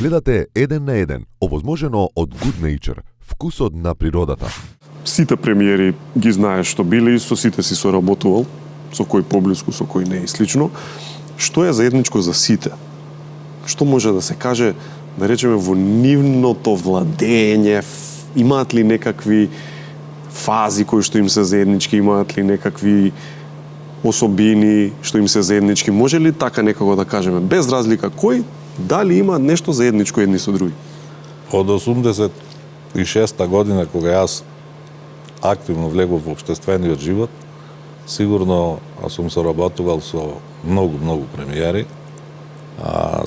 Гледате Еден на еден, овозможено од Good Nature, вкусот на природата. Сите премиери ги знаеш што биле и со сите си соработувал, со кој поблиску, со кој не и слично. Што е заедничко за сите? Што може да се каже, да речеме, во нивното владење? Имаат ли некакви фази кои што им се заеднички, имаат ли некакви особини што им се заеднички? Може ли така некако да кажеме, без разлика кој, дали има нешто заедничко едни со други? Од 86-та година, кога јас активно влегов во општествениот живот, сигурно сум соработувал со многу премиери.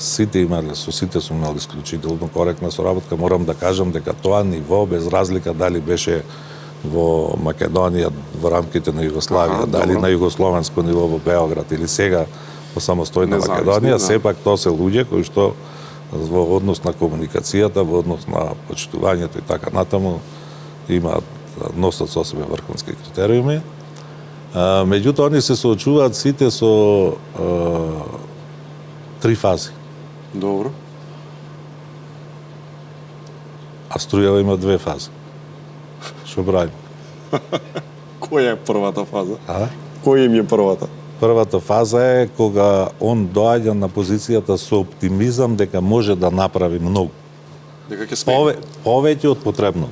Со сите сум имал исклучително коректна соработка. Морам да кажам дека тоа ниво, без разлика дали беше во Македонија, во рамките на Југославија, дали на југословенско ниво во Београд или сега во самостојна Македонија, сепак тоа се луѓе кои што во однос на комуникацијата, во однос на почитувањето и така натаму имаат носат со себе врховски критериуми. Меѓутоа, они се соочуваат сите со 3 фази. Добро. А струјава има 2 фази. Што правим? Која е првата фаза? А? Која им е првата? Првата фаза е кога он доаѓа на позицијата со оптимизам дека може да направи многу. Дека ќе спее. Повеќе од потребно.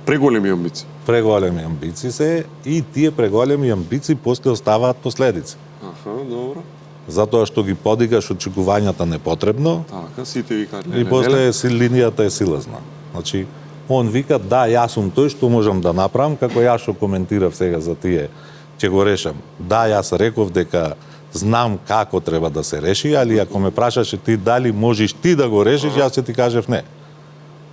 Преголеми амбиции. Преголеми амбиции се и тие преголеми амбиции после оставаат последици. Добро. Затоа што ги подигаш очекувањата непотребно. Така, сите викаат. И после линијата е силазна. Значи, он вика, да, јас сум тој што можам да направам, како јас што коментирав сега за тие, ќе го решам. Да, јас реков дека знам како треба да се реши, али ако ме прашаше ти дали можеш ти да го решиш, јас ќе ти кажев не.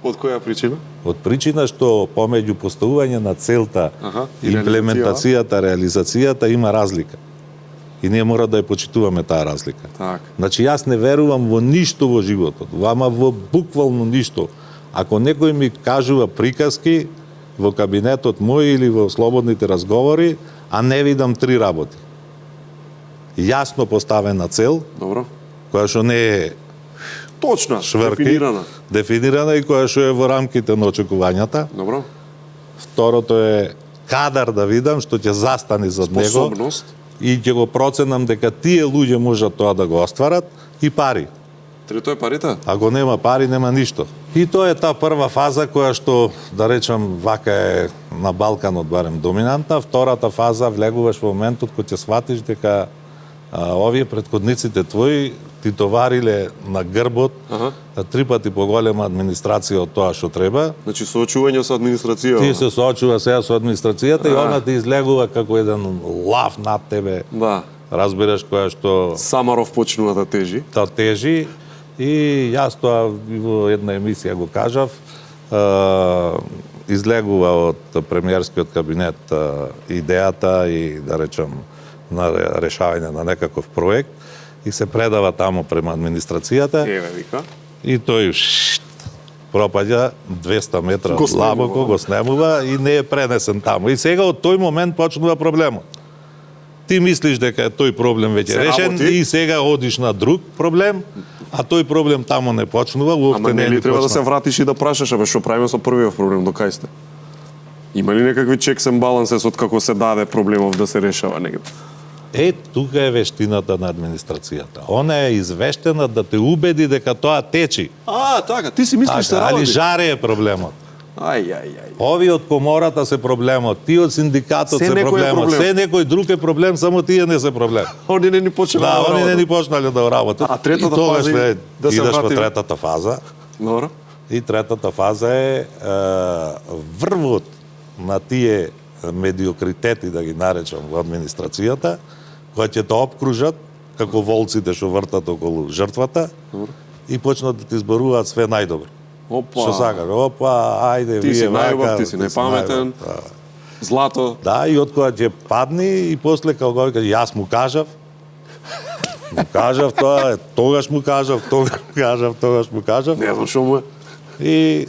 Од која причина? Од причина што помеѓу поставување на целта, имплементацијата, реализацијата има разлика. И ние мора да ја почитуваме таа разлика. Так. Значи јас не верувам во ништо во животот, ама во буквално ништо. Ако некој ми кажува приказки во кабинетот мој или во слободните разговори, а не видам 3 работи. Јасно поставена цел, добро, која што не е точна, шврки, дефинирана и која што е во рамките на очекувањата. Добро. Второто е кадар да видам што ќе застане зад него и ќе го проценам дека тие луѓе можат тоа да го остварат и пари. Трето е парите? Ако нема пари, нема ништо. И тоа е таа прва фаза која што, да речам, вака е на Балканот барем доминантна. Втората фаза влегуваш во моментот кој ќе сватиш дека овие претходниците твои ти товариле на грбот 3 пати поголема администрација од тоа што треба. Значи соочување со администрацијата. Ти се соочува сега со администрацијата и она ти излегува како еден лав над тебе. Да. Разбираш, која што Самаров почнува да тежи. Да тежи. И јас тоа во една емисија го кажав, излегува од премиерскиот кабинет идејата и, да речам, на решавање на некаков проект и се предава таму према администрацијата. Вика. И тој пропаѓа 200 метра длабоко, го снемува и не е пренесен таму. И сега од тој момент почнува проблемот. Ти мислиш дека тој проблем веќе решен и сега одиш на друг проблем, а тој проблем таму не почнува, уопште не е ни треба да се вратиш и да прашаш, што правиме со првиот проблем, до кај сте? Има ли некакви checks and balances од како се даде проблемов да се решава негде? Тука е вештината на администрацијата. Она е извештена да те убеди дека тоа течи. Така, ти си мислиш се работи. Али жаре е проблемот. Ај. Ови од комората се проблемот, ти од синдикатот се проблемот, се некој друг е проблем, само тие не се проблем. Они не ни почнале да работат. Да, они не ни почнале да работат. А третата фаза идеш во третата фаза. Добро. И третата фаза е врвот на тие медиокритети, да ги наречам, во администрацијата, која ќе те обкружат како волците што вртат околу жртвата и почнат да ти зборуваат све најдобро. Што сакаш? Ајде, ти си најубав, ти си најпаметен. Злато. Да, и од која ќе падни и после како го кажа, јас му кажав. Му кажав тоа, тогаш му кажав. Не знам што му е. И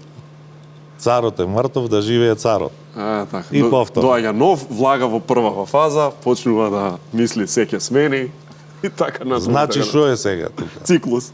царот е мртов, да живее царот. Така. И повторно. Доаѓа нов, влага во првава фаза, почнува да мисли се ќе смени и така назад. Значи што е сега тука? Циклус.